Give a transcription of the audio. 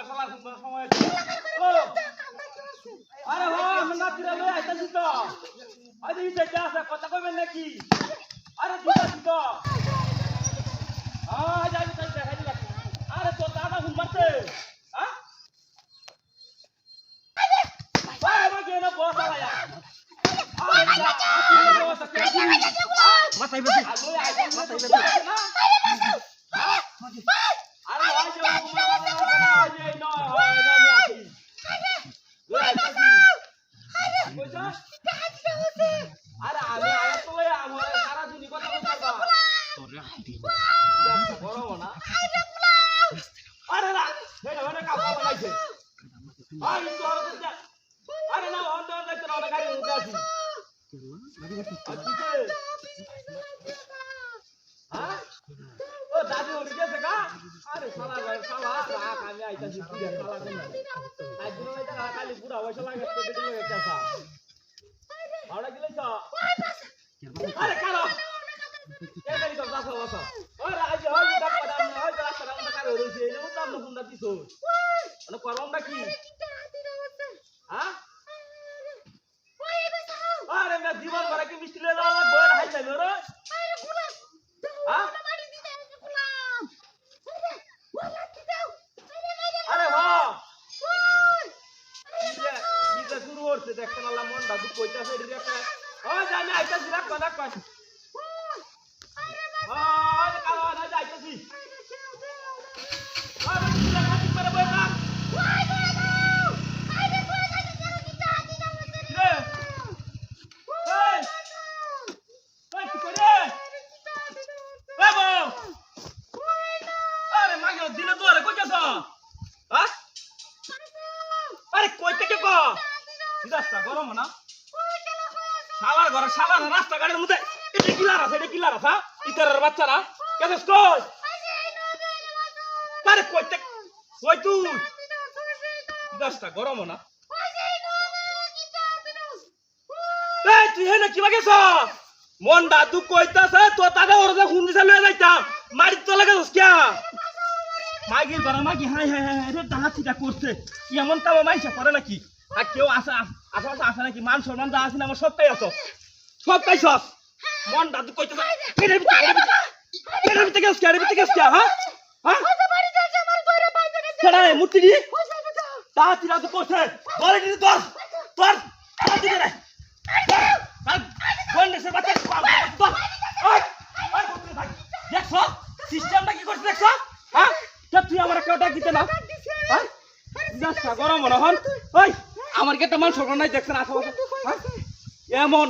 শালা সময় ও আরে হ না তিরা লই আইতাছি তো আরে ইতে যাস কথা কইবেন নাকি আরে দিতা যাই দেখাই দিলা আরে তো দাদা হুন মারতে হ্যাঁ আরে মাগে না বস আয়া মাথায় বেশি মাথায় বেশি আরে হয় যে আরে না হয় না আমি আছি লই আইতাছি কইছা আরে আমি আয়া তো লই আমার সারা দিন কথা কইতাবা তোরে হাঁটি বড় না আরে না এটা কাপড় লাগাইছে আরে তো আরে না অন তো দেখতে না গাড়ি উঠে আসি হ্যাঁ ও দাদু উঠে গেছে গা আরে শালা রাখ আমি আইতাছি পুরা শালা দেন আজ দিন এটা খালি পুরা ওই শালা গেছে বেটি লয়ে গেছে আড়া গিলেছ আরে কালো কে গাড়ি তো বাসা বাসা ওরে আজ হয় ডাক পাদাম না হয় রাস্তা রাস্তা কারে রইছে এই তো আমরা ফোনটা দিছো মানে করবমটা কি হ্যাঁ আরে না জীবন ভরা কি মিষ্টি লয়ে যাওয়া বড় হাই যাইলো রে আরে গুলাম হ্যাঁ বাড়ি দিতে গুলাম আরে বাহ ইটা শুরু হচ্ছে দেখছেন আল্লাহ মনটা দুঃখ কইতাছে এর একটা ও জানি আইতাছি রাখ রাখ আরে কালো না যাইতাছি আরে কি লাগা করে বই না গরম না শালার ঘরে শালার রাস্তা গাড়ির মধ্যে এটা কিলার আছে ইতারের বাচ্চারা কেন কই আরে কই তুই দশটা গরম না এই তুই হেনে কি লাগেছ মন দাদু কইতাছে তো দাদা ওর যে খুন দিছে লয়ে যাইতাম মারি তো লাগে কিয়া মাগির ঘরে মাগি হাই রে ডাহাতিটা করছে এমন তাও মাইছে করে নাকি আর কেউ আসা নাকি মান সম্মান যা আছে না আমার সবটাই আছো সবটাই সব মন দাদু কইতে হ্যাঁ মূর্তি দিয়ে তাড়াতাড়ি রাজু করছে বলে দিদি তোর দেখছো সিস্টেমটা কি করছে দেখছো হ্যাঁ তুই আমার কেউ ডাক দিতে না হ্যাঁ গরম মনে হন ওই আমার কি একটা মান সম্মান নাই দেখছেন আশেপাশে এমন